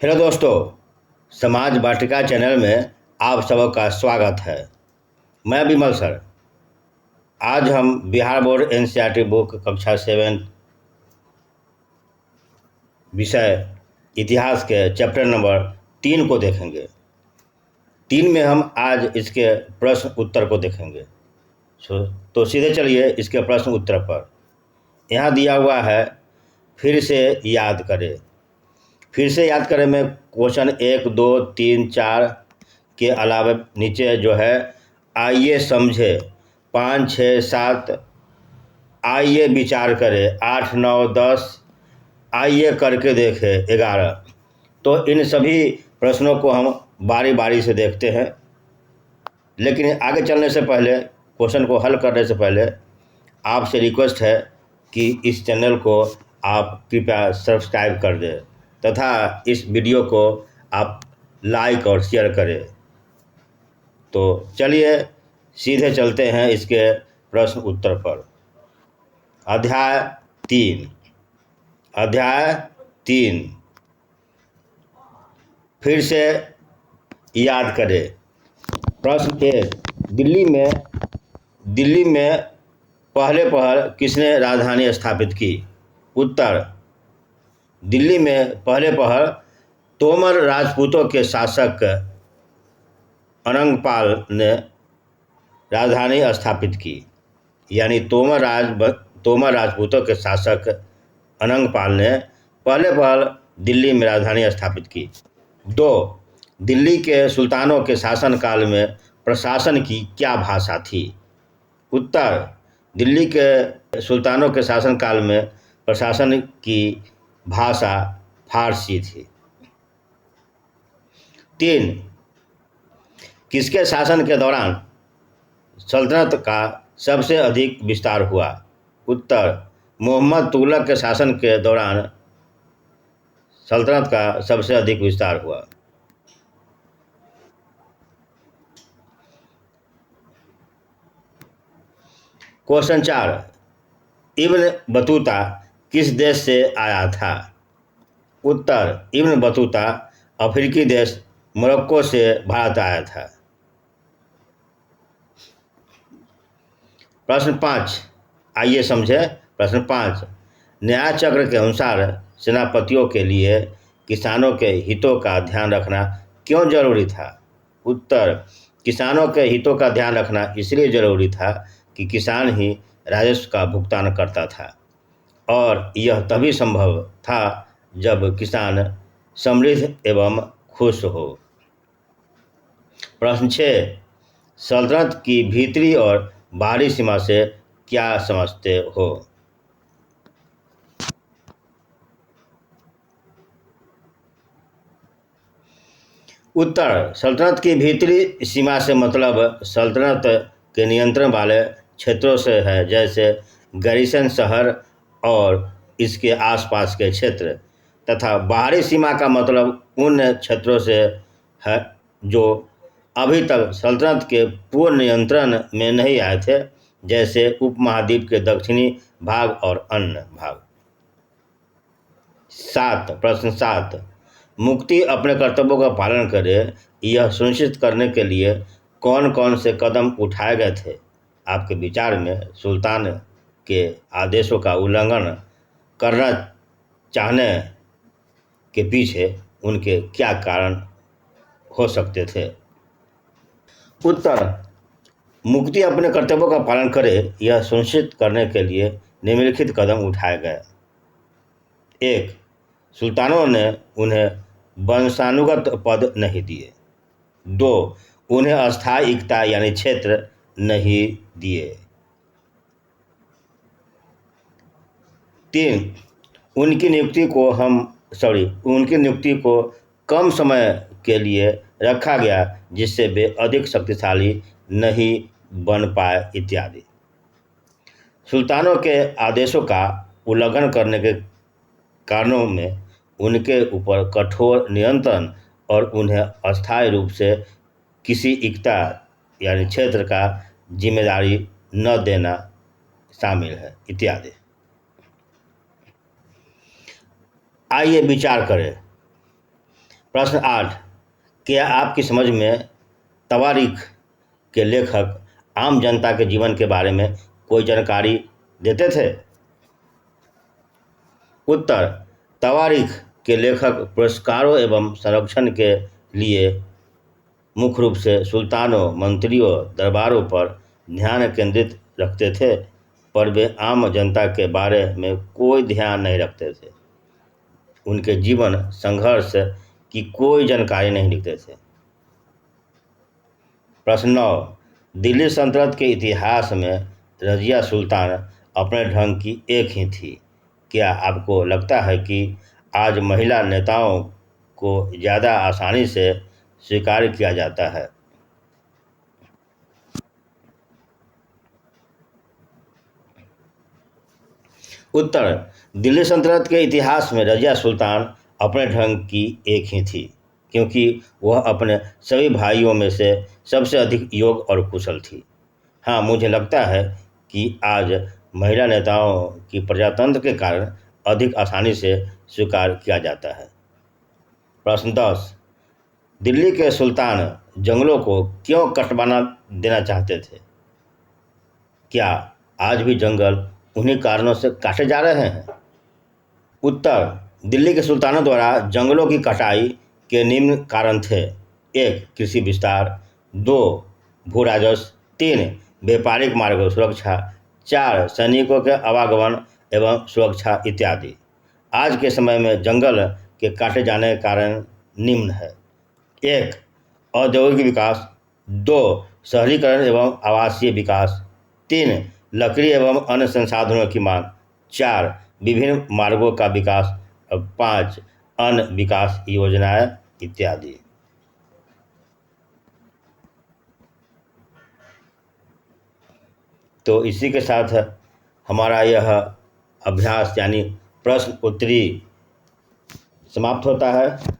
Hello दोस्तों, समाज वाटिका channel में आप सबका स्वागत है। मैं विमल सर। आज हम बिहार बोर्ड एनसीईआरटी बुक कक्षा 7 विषय इतिहास के चैप्टर नंबर 3 को देखेंगे। 3 में हम आज इसके प्रश्न उत्तर को देखेंगे। तो सीधे चलिए इसके प्रश्न उत्तर पर। यहाँ दिया हुआ है, फिर से याद करें। फिर से याद करें में क्वेश्चन 1, 2, 3, 4 के अलावा नीचे जो है आइए समझे 5, 6, 7, आइए विचार करें 8, 9, 10, आइए करके देखें 11। तो इन सभी प्रश्नों को हम बारी बारी से देखते हैं, लेकिन आगे चलने से पहले, क्वेश्चन को हल करने से पहले आपसे रिक्वेस्ट है कि इस चैनल को आप कृपया सब्सक्राइब कर दें तथा इस वीडियो को आप लाइक और शेयर करें। तो चलिए सीधे चलते हैं इसके प्रश्न उत्तर पर। अध्याय 3 फिर से याद करें। प्रश्न 1, दिल्ली में पहल किसने राजधानी स्थापित की? उत्तर, दिल्ली में पहल तोमर राजपूतों के शासक अनंगपाल ने राजधानी स्थापित की। यानी तोमर राजपूतों के शासक अनंगपाल ने पहल दिल्ली में राजधानी स्थापित की। 2, दिल्ली के सुल्तानों के शासनकाल में प्रशासन की क्या भाषा थी? उत्तर, दिल्ली के सुल्तानों के शासनकाल में प्रशासन की भाषा फारसी थी। 3, किसके शासन के दौरान सल्तनत का सबसे अधिक विस्तार हुआ? उत्तर, मोहम्मद तुगलक के शासन के दौरान सल्तनत का सबसे अधिक विस्तार हुआ। क्वेश्चन 4, इब्न बतूता किस देश से आया था? उत्तर, इब्न बतूता अफ्रीकी देश मोरक्को से भारत आया था। प्रश्न 5, आइए समझे। प्रश्न 5, न्याय चक्र के अनुसार सेनापतियों के लिए किसानों के हितों का ध्यान रखना क्यों जरूरी था? उत्तर, किसानों के हितों का ध्यान रखना इसलिए जरूरी था कि किसान ही राजस्व का भुगतान करता था और यह तभी संभव था जब किसान समृद्ध एवं खुश हो। प्रश्न 6, सल्तनत की भीतरी और बाहरी सीमा से क्या समझते हो? उत्तर, सल्तनत की भीतरी सीमा से मतलब सल्तनत के नियंत्रण वाले क्षेत्रों से है, जैसे गैरिसन शहर और इसके आसपास के क्षेत्र, तथा बाहरी सीमा का मतलब उन क्षेत्रों से है जो अभी तक सल्तनत के पूर्ण नियंत्रण में नहीं आए थे, जैसे उपमहाद्वीप के दक्षिणी भाग और अन्य भाग। 7, प्रश्न 7, मुक्ति अपने कर्तव्यों का पालन करे यह सुनिश्चित करने के लिए कौन कौन से कदम उठाए गए थे? आपके विचार में सुल्तान के आदेशों का उल्लंघन करना चाहने के पीछे उनके क्या कारण हो सकते थे? उत्तर, मुक्ति अपने कर्तव्यों का पालन करे यह सुनिश्चित करने के लिए निम्नलिखित कदम उठाए गए। 1, सुल्तानों ने उन्हें वंशानुगत पद नहीं दिए। 2, उन्हें अस्थायी इक्ता यानी क्षेत्र नहीं दिए। 3, उनकी नियुक्ति को कम समय के लिए रखा गया जिससे वे अधिक शक्तिशाली नहीं बन पाए इत्यादि। सुल्तानों के आदेशों का उल्लंघन करने के कारणों में उनके ऊपर कठोर नियंत्रण और उन्हें अस्थायी रूप से किसी इक्ता यानी क्षेत्र का जिम्मेदारी न देना शामिल है इत्यादि। आइए विचार करें। प्रश्न 8, क्या आपकी समझ में तवारीख के लेखक आम जनता के जीवन के बारे में कोई जानकारी देते थे? उत्तर, तवारीख के लेखक पुरस्कारों एवं संरक्षण के लिए मुख्य रूप से सुल्तानों, मंत्रियों, दरबारों पर ध्यान केंद्रित रखते थे, पर वे आम जनता के बारे में कोई ध्यान नहीं रखते थे। उनके जीवन संघर्ष की कोई जानकारी नहीं लिखते थे। प्रश्न 9, दिल्ली सल्तनत के इतिहास में रज़िया सुल्तान अपने ढंग की एक ही थी। क्या आपको लगता है कि आज महिला नेताओं को ज़्यादा आसानी से स्वीकार किया जाता है? उत्तर, दिल्ली सल्तनत के इतिहास में रज़िया सुल्तान अपने ढंग की एक ही थी, क्योंकि वह अपने सभी भाइयों में से सबसे अधिक योग्य और कुशल थी। हाँ, मुझे लगता है कि आज महिला नेताओं की प्रजातंत्र के कारण अधिक आसानी से स्वीकार किया जाता है। प्रश्न 10, दिल्ली के सुल्तान जंगलों को क्यों कटवाना देना चाहते थे? क्या आज भी जंगल उन्हीं कारणों से काटे जा रहे हैं? उत्तर, दिल्ली के सुल्तानों द्वारा जंगलों की कटाई के निम्न कारण थे। 1, कृषि विस्तार। 2, भू राजस्व। 3, व्यापारिक मार्गों सुरक्षा। 4, सैनिकों के आवागमन एवं सुरक्षा इत्यादि। आज के समय में जंगल के काटे जाने के कारण निम्न है: 1, औद्योगिक विकास। 2, शहरीकरण एवं आवासीय विकास। 3, लकड़ी एवं अन्य संसाधनों की मांग। 4, विभिन्न मार्गों का विकास। और 5, अन्य विकास योजनाएं इत्यादि। तो इसी के साथ हमारा यह अभ्यास यानी प्रश्न उत्तरी समाप्त होता है।